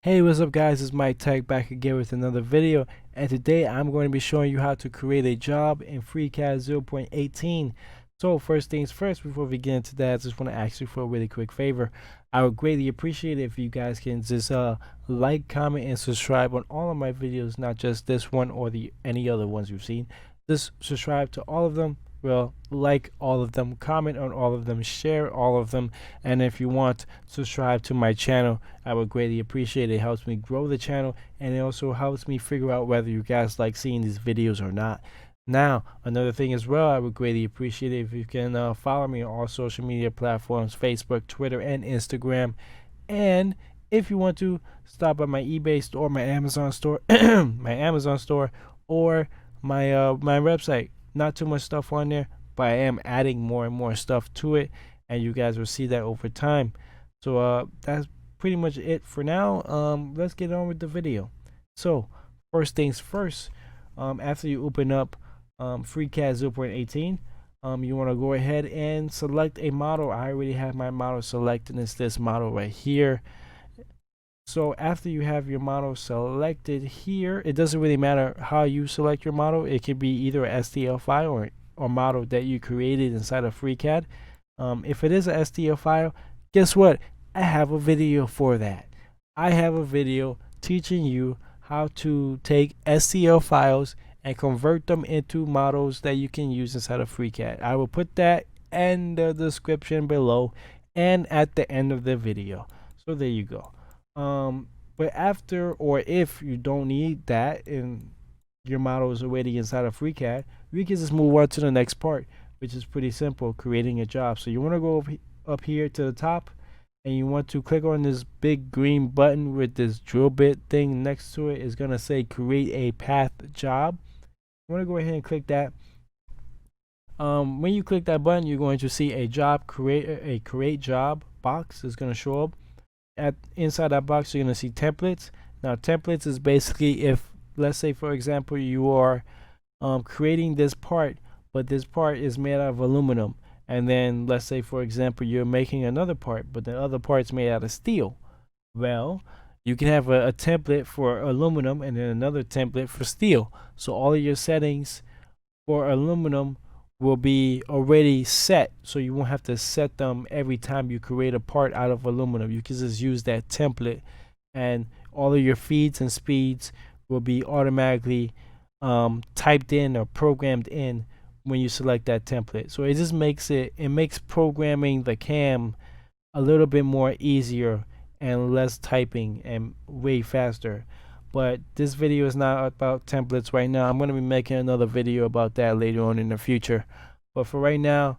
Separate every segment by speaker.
Speaker 1: Hey, what's up guys, it's Mike Tech back again with another video, and today I'm going to be showing you how to create a job in FreeCAD 0.18. So first things first, before we get into that, I just want to ask you for a really quick favor. I would greatly appreciate it if you guys can just like, comment, and subscribe on all of my videos, not just this one or any other ones you've seen. Just subscribe to all of them. Well, like all of them, comment on all of them, share all of them, and if you want, subscribe to my channel. I would greatly appreciate it. It helps me grow the channel, and it also helps me figure out whether you guys like seeing these videos or not. Now, another thing as well, I would greatly appreciate it if you can follow me on all social media platforms: Facebook, Twitter, and Instagram. And if you want to, stop by my eBay store, my Amazon store, my Amazon store, or my website. Not too much stuff on there, but I am adding more and more stuff to it, and you guys will see that over time. So that's pretty much it for now. Let's get on with the video. So first things first, after you open up FreeCAD 0.18, you want to go ahead and select a model. I already have my model selected. It's this model right here. So after you have your model selected here, it doesn't really matter how you select your model. It could be either a STL file or model that you created inside of FreeCAD. If it is a STL file, guess what? I have a video for that. I have a video teaching you how to take STL files and convert them into models that you can use inside of FreeCAD. I will put that in the description below and at the end of the video. So there you go. But after, or if you don't need that and your model is already inside of FreeCAD, we can just move on to the next part, which is pretty simple: creating a job. So you want to go up here to the top, and you want to click on this big green button with this drill bit thing next to it. It's gonna say create a path job. You want to go ahead and click that. When you click that button, you're going to see a create job box is going to show up. Inside that box, you're going to see templates. Now templates is basically, if let's say for example you are creating this part, but this part is made out of aluminum, and then let's say for example you're making another part, but the other part's made out of steel. Well, you can have a template for aluminum and then another template for steel, so all of your settings for aluminum will be already set, so you won't have to set them every time you create a part out of aluminum. You can just use that template, and all of your feeds and speeds will be automatically typed in or programmed in when you select that template. So it just makes programming the cam a little bit more easier and less typing and way faster. But this video is not about templates right now. I'm going to be making another video about that later on in the future. But for right now,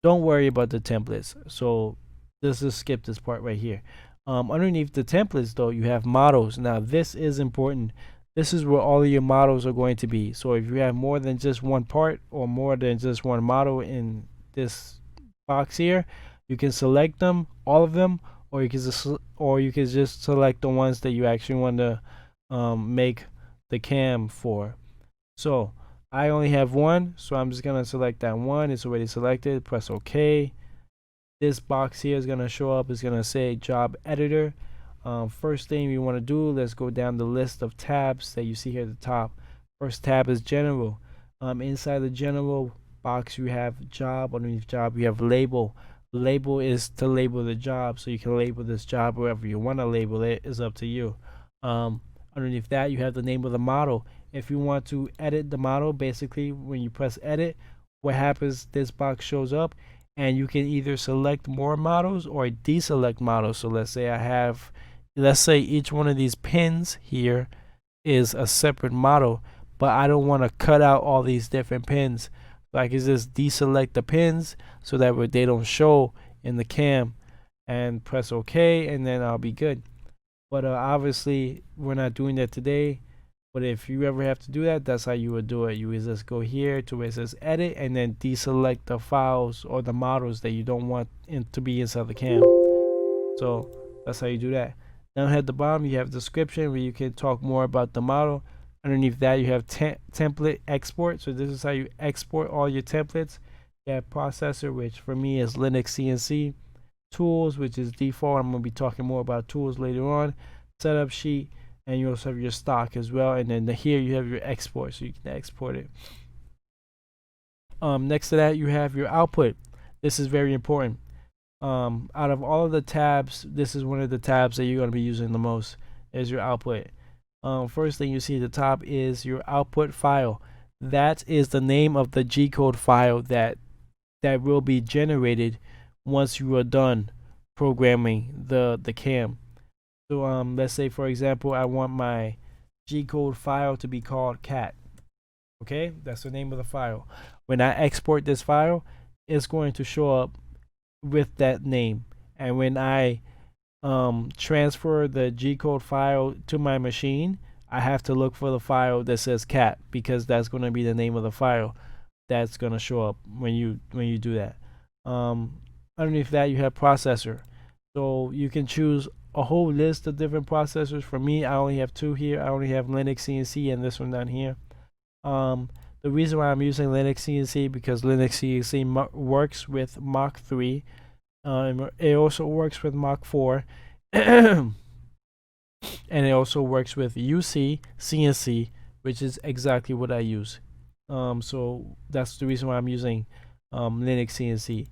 Speaker 1: don't worry about the templates. So let's just skip this part right here. Underneath the templates though, you have models. Now this is important. This is where all of your models are going to be. So if you have more than just one part or more than just one model in this box here, you can select them, all of them, or you can just select the ones that you actually want to make the cam for. So I only have one, so I'm just gonna select that one. It's already selected. Press OK. This box here is gonna show up. It's gonna say job editor. First thing we want to do, let's go down the list of tabs that you see here at the top. First tab is general. Inside the general box you have job. Underneath job you have label. Label is to label the job, so you can label this job wherever you want to label it. Is up to you. Underneath that you have the name of the model. If you want to edit the model, basically when you press edit, what happens, this box shows up, and you can either select more models or deselect models. So let's say each one of these pins here is a separate model, but I don't want to cut out all these different pins. So I can just deselect the pins so that way they don't show in the cam, and press OK, and then I'll be good. But obviously we're not doing that today. But if you ever have to do that, that's how you would do it. You would just go here to where it says edit, and then deselect the files or the models that you don't want to be inside the cam. So that's how you do that. Down at the bottom you have description where you can talk more about the model. Underneath that you have template export. So this is how you export all your templates. You have processor, which for me is Linux CNC. Tools, which is default. I'm going to be talking more about tools later on. setup sheet, and you also have your stock as well. And then here you have your export, so you can export it. Next to that, you have your output. This is very important. Out of all of the tabs, this is one of the tabs that you're going to be using the most, is your output. First thing you see at the top is your output file. That is the name of the G-code file that will be generated once you are done programming the cam. So let's say, for example, I want my G-code file to be called cat. Okay, that's the name of the file. When I export this file, it's going to show up with that name. And when I transfer the G-code file to my machine, I have to look for the file that says cat, because that's going to be the name of the file that's going to show up when you do that. Underneath that, you have processor. So you can choose a whole list of different processors. For me, I only have 2 here. I only have Linux CNC and this one down here. The reason why I'm using Linux CNC, because Linux CNC works with Mach 3. It also works with Mach 4. And it also works with UC CNC, which is exactly what I use. So that's the reason why I'm using Linux CNC.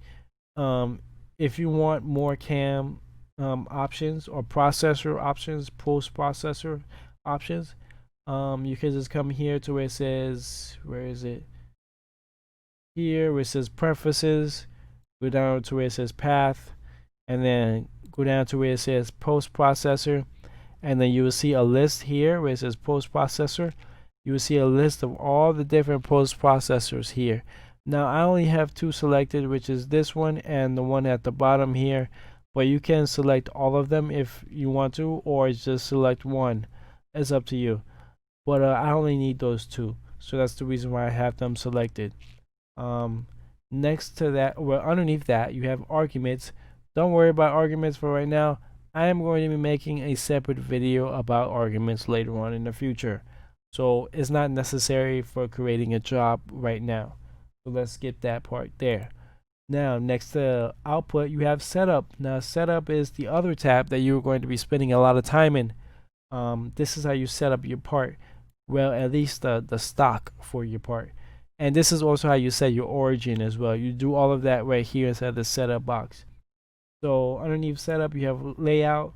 Speaker 1: If you want more cam options or processor options, post-processor options, you can just come here to where it says, where is it? Here where it says preferences, go down to where it says path, and then go down to where it says post-processor, and then you will see a list here where it says post-processor. You will see a list of all the different post-processors here. Now I only have 2 selected, which is this one and the one at the bottom here, but you can select all of them if you want to, or just select one. It's up to you. But I only need those 2, so that's the reason why I have them selected. Next to that, well, underneath that, you have arguments. Don't worry about arguments for right now. I am going to be making a separate video about arguments later on in the future, so it's not necessary for creating a job right now. So let's skip that part there. Now, next to output, you have setup. Now, setup is the other tab that you're going to be spending a lot of time in. This is how you set up your part. Well, at least the stock for your part. And this is also how you set your origin as well. You do all of that right here inside the setup box. So underneath setup, you have layout.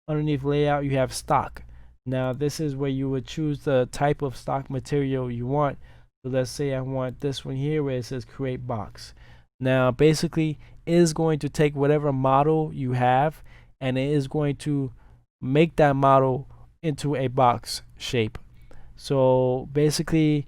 Speaker 1: Underneath layout, you have stock. Now, this is where you would choose the type of stock material you want. So let's say I want this one here where it says create box. Now, basically, it is going to take whatever model you have, and it is going to make that model into a box shape. So basically,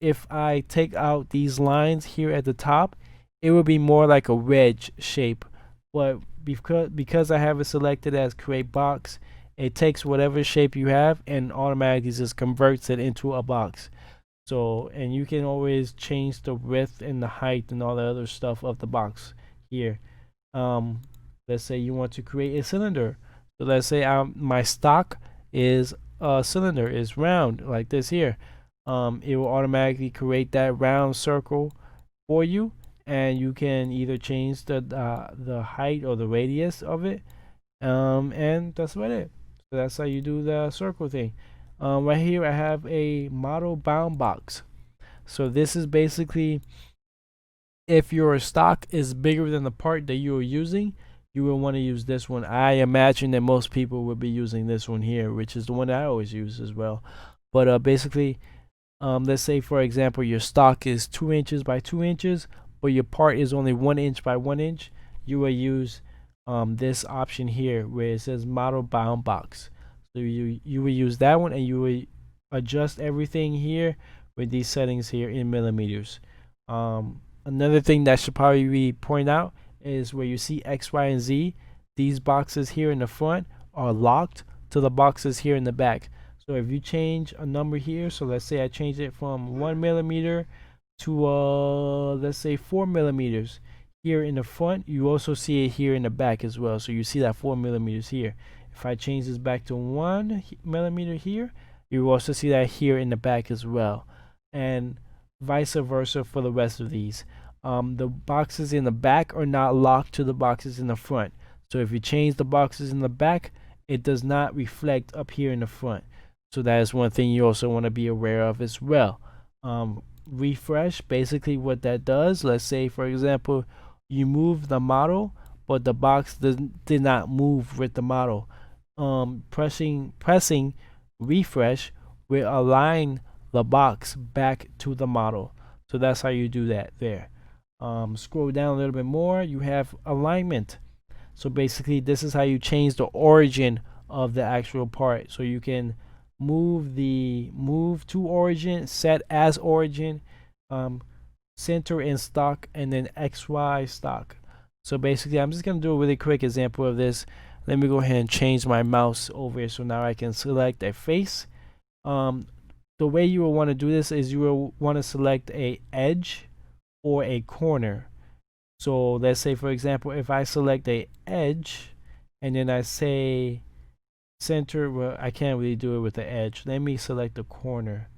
Speaker 1: if I take out these lines here at the top, it will be more like a wedge shape. But because I have it selected as create box, it takes whatever shape you have and automatically just converts it into a box. So, and you can always change the width and the height and all the other stuff of the box here. Let's say you want to create a cylinder. So let's say my stock is a cylinder, is round like this here. It will automatically create that round circle for you, and you can either change the height or the radius of it, and that's about it. So that's how you do the circle thing. Right here I have a model bound box. So this is basically, if your stock is bigger than the part that you are using, you will want to use this one. I imagine that most people will be using this one here, which is the one I always use as well. But basically, let's say, for example, your stock is 2 inches by 2 inches, but your part is only 1 inch by 1 inch. You will use this option here where it says model bound box. So you will use that one, and you will adjust everything here with these settings here in millimeters. Another thing that should probably be pointed out is where you see X, Y, and Z. These boxes here in the front are locked to the boxes here in the back. So if you change a number here, so let's say I change it from 1 millimeter to let's say 4 millimeters here in the front, you also see it here in the back as well. So you see that 4 millimeters here. If I change this back to 1 millimeter here, you also see that here in the back as well, and vice versa for the rest of these. The boxes in the back are not locked to the boxes in the front. So if you change the boxes in the back, it does not reflect up here in the front. So that is one thing you also want to be aware of as well. Refresh, basically what that does, let's say for example you move the model but the box did not move with the model. Pressing refresh will align the box back to the model. So that's how you do that there. Scroll down a little bit more, you have alignment. So basically this is how you change the origin of the actual part. So you can move to origin, set as origin, center in stock, and then XY stock. So basically I'm just going to do a really quick example of this. Let me go ahead and change my mouse over here so now I can select a face. The way you will want to do this is you will want to select a edge or a corner. So let's say for example if I select a edge and then I say center, well I can't really do it with the edge. Let me select the corner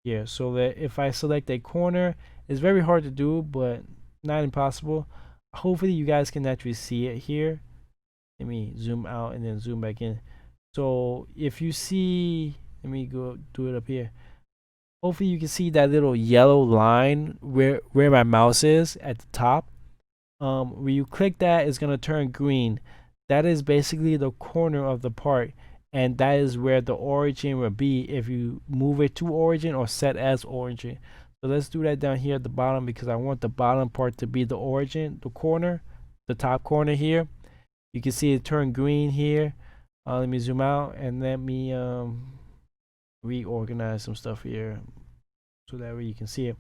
Speaker 1: here. So that if I select a corner, it's very hard to do but not impossible. Hopefully you guys can actually see it here. Let me zoom out and then zoom back in. So if you see, let me go do it up here. Hopefully you can see that little yellow line where my mouse is at the top. When you click that, it's gonna turn green. That is basically the corner of the part, and that is where the origin will be if you move it to origin or set as origin. So let's do that down here at the bottom because I want the bottom part to be the origin, the corner, the top corner here. You can see it turn green here. Let me zoom out and let me reorganize some stuff here so that way you can see it.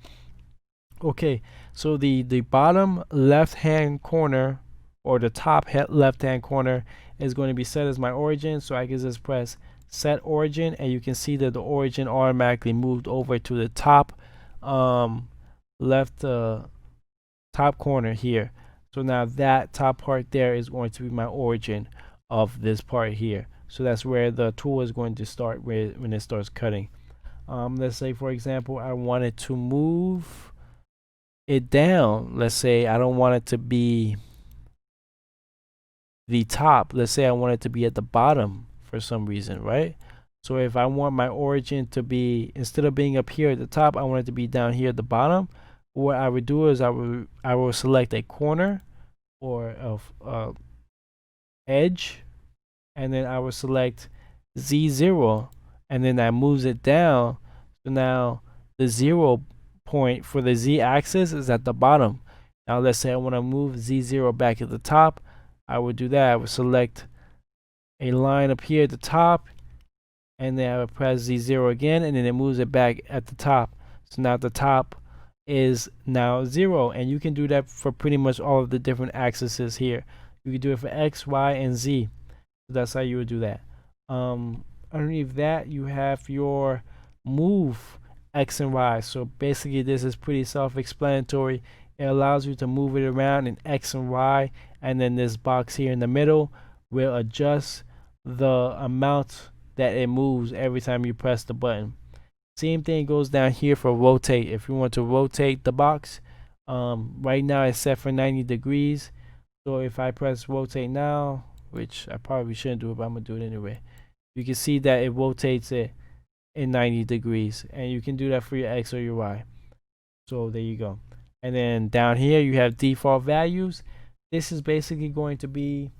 Speaker 1: Okay, so the bottom left hand corner or the top left hand corner is going to be set as my origin. So I can just press set origin and you can see that the origin automatically moved over to the top left top corner here. So now that top part there is going to be my origin of this part here. So that's where the tool is going to start when it starts cutting. Let's say for example I wanted to move it down. Let's say I don't want it to be the top. Let's say I want it to be at the bottom for some reason, right? So if I want my origin to be, instead of being up here at the top, I want it to be down here at the bottom. What I would do is I will select a corner or of edge, and then I will select Z0, and then that moves it down. So now the 0 point for the Z axis is at the bottom. Now let's say I want to move Z0 back at the top. I would do that. I would select a line up here at the top, and then I would press Z0 again, and then it moves it back at the top. So now the top is now 0, and you can do that for pretty much all of the different axes here. You can do it for X, Y, and Z. So that's how you would do that. Underneath that, you have your move X and Y. So basically this is pretty self-explanatory. It allows you to move it around in X and Y, and then this box here in the middle will adjust the amount that it moves every time you press the button. Same thing goes down here for rotate. If you want to rotate the box, right now it's set for 90 degrees. So if I press rotate now, which I probably shouldn't do it, but I'm gonna do it anyway, you can see that it rotates it in 90 degrees, and you can do that for your X or your Y. So there you go. And then down here you have default values. This is basically going to be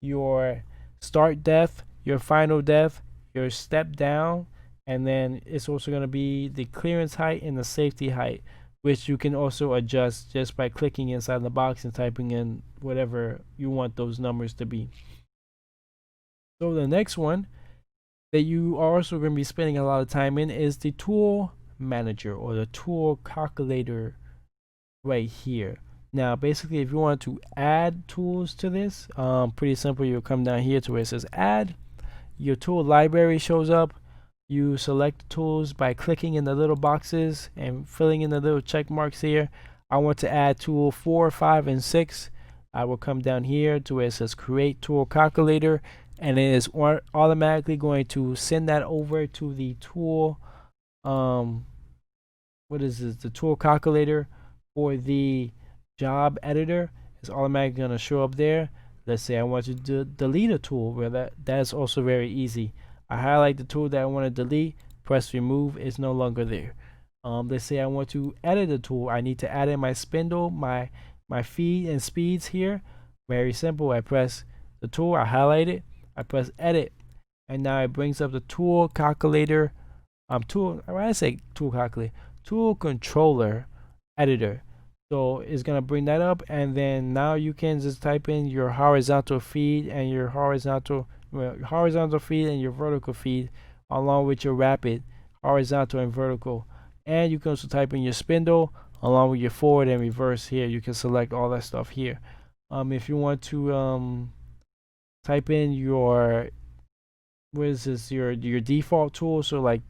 Speaker 1: your start depth, your final depth, your step down, and then it's also going to be the clearance height and the safety height, which you can also adjust just by clicking inside the box and typing in whatever you want those numbers to be. So the next one that you are also going to be spending a lot of time in is the tool manager or the tool calculator right here. Now basically if you want to add tools to this, pretty simple. You'll come down here to where it says add. Your tool library shows up. You select the tools by clicking in the little boxes and filling in the little check marks here. I want to add tool 4, 5, and 6. I will come down here to where it says create tool calculator, and it is automatically going to send that over to the tool what is this, the tool calculator for the job editor. Is automatically going to show up there. Let's say I want to delete a tool. Well, that's also very easy. I highlight the tool that I want to delete, press remove, it's no longer there. Let's say I want to edit a tool. I need to add in my spindle, my feed and speeds here. Very simple. I press the tool, I highlight it, I press edit, and now it brings up the tool calculator, when I say tool calculator, tool controller editor. So it's gonna bring that up, and then now you can just type in your horizontal feed and your horizontal feed and your vertical feed, along with your rapid horizontal and vertical. And you can also type in your spindle along with your forward and reverse here. You can select all that stuff here. If you want to type in your your default tool, so like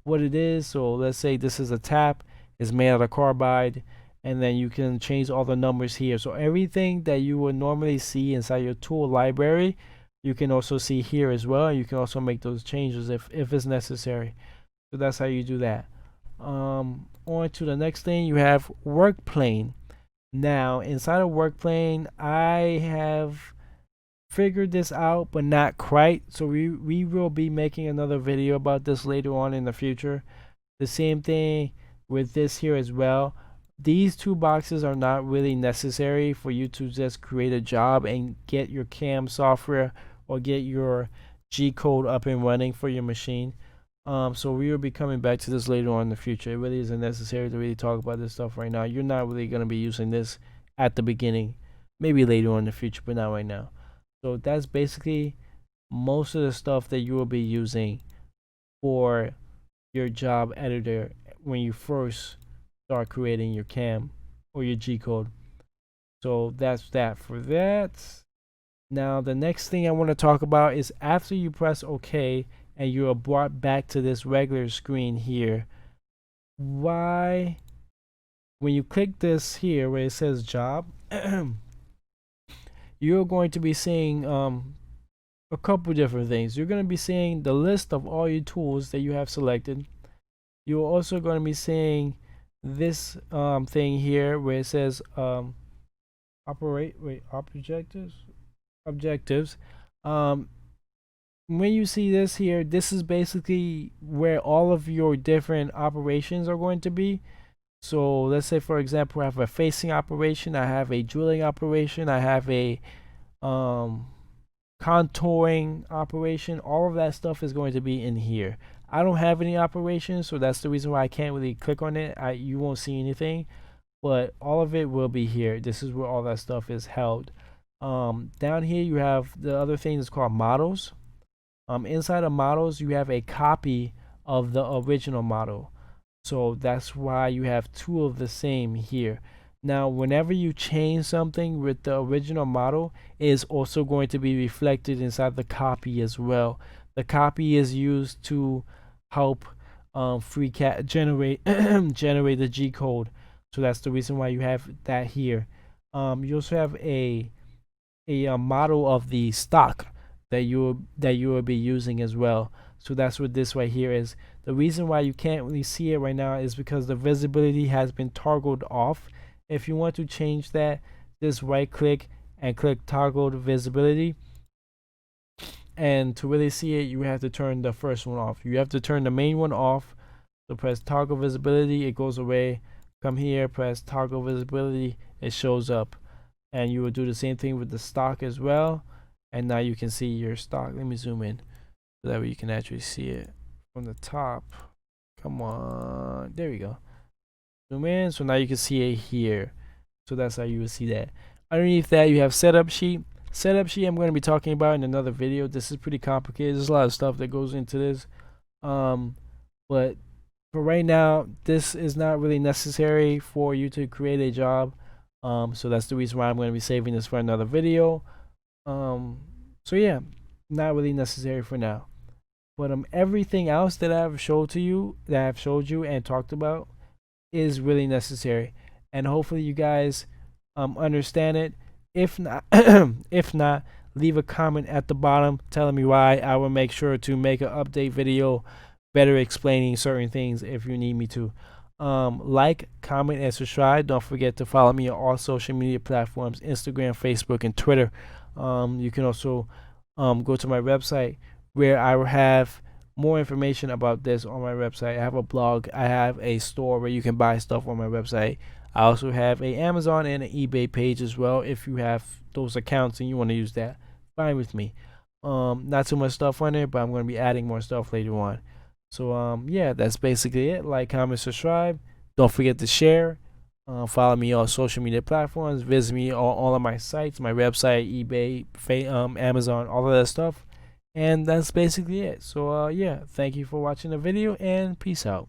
Speaker 1: what it is. So let's say this is a tap, it's made out of carbide, and then you can change all the numbers here. So everything that you would normally see inside your tool library, you can also see here as well. You can also make those changes if it's necessary. So that's how you do that. On to the next thing, you have Workplane. Now inside of Workplane, I have figured this out, but not quite. So we will be making another video about this later on in the future. The same thing with this here as well. These two boxes are not really necessary for you to just create a job and get your CAM software or get your G code up and running for your machine. So we will be coming back to this later on in the future. It really isn't necessary to really talk about this stuff right now. You're not really going to be using this at the beginning, maybe later on in the future, but not right now. So that's basically most of the stuff that you will be using for your job editor when you first start creating your CAM or your G code. So that's that for that. Now the next thing I want to talk about is after you press OK and you are brought back to this regular screen here, when you click this here where it says job, you're going to be seeing a couple different things. You're going to be seeing the list of all your tools that you have selected. You're also going to be seeing this thing here where it says objectives. When you see this here, this is basically where all of your different operations are going to be. So let's say, for example, I have a facing operation, I have a drilling operation, I have a contouring operation. All of that stuff is going to be in here. I don't have any operations, so that's the reason why I can't really click on it. You won't see anything, but all of it will be here. This is where all that stuff is held. Down here you have the other thing that's called models. Inside of models you have a copy of the original model. So that's why you have two of the same here. Now, whenever you change something with the original model, it is also going to be reflected inside the copy as well. The copy is used to help FreeCAD generate generate the G code. So that's the reason why you have that here. You also have a model of the stock that you will be using as well. So that's what this right here is. The reason why you can't really see it right now is because the visibility has been toggled off. If you want to change that, just right click and click toggle visibility. And to really see it, you have to turn the first one off. You have to turn the main one off. So press toggle visibility, it goes away. Come here, press toggle visibility, it shows up. And you will do the same thing with the stock as well. And now you can see your stock. Let me zoom in so that way you can actually see it from the top. Come on, there we go. Zoom in, so now you can see it here. So that's how you will see that. Underneath that you have setup sheet. Setup sheet I'm going to be talking about in another video. This is pretty complicated. There's a lot of stuff that goes into this. But for right now, this is not really necessary for you to create a job. So that's the reason why I'm going to be saving this for another video. So yeah, not really necessary for now. But everything else that I've showed you and talked about is really necessary, and hopefully you guys understand it. If not if not, leave a comment at the bottom telling me why. I will make sure to make an update video better explaining certain things if you need me to. Like, comment, and subscribe. Don't forget to follow me on all social media platforms: Instagram, Facebook, and Twitter. You can also go to my website where I will have more information about this on my website. I have a blog, I have a store where you can buy stuff on my website. I also have a Amazon and an eBay page as well. If you have those accounts and you want to use that, fine with me. Not too much stuff on there, but I'm going to be adding more stuff later on. So yeah, that's basically it. Like, comment, subscribe. Don't forget to share. Follow me on social media platforms. Visit me on all of my sites, my website, eBay, Amazon, all of that stuff. And that's basically it. So yeah, thank you for watching the video and peace out.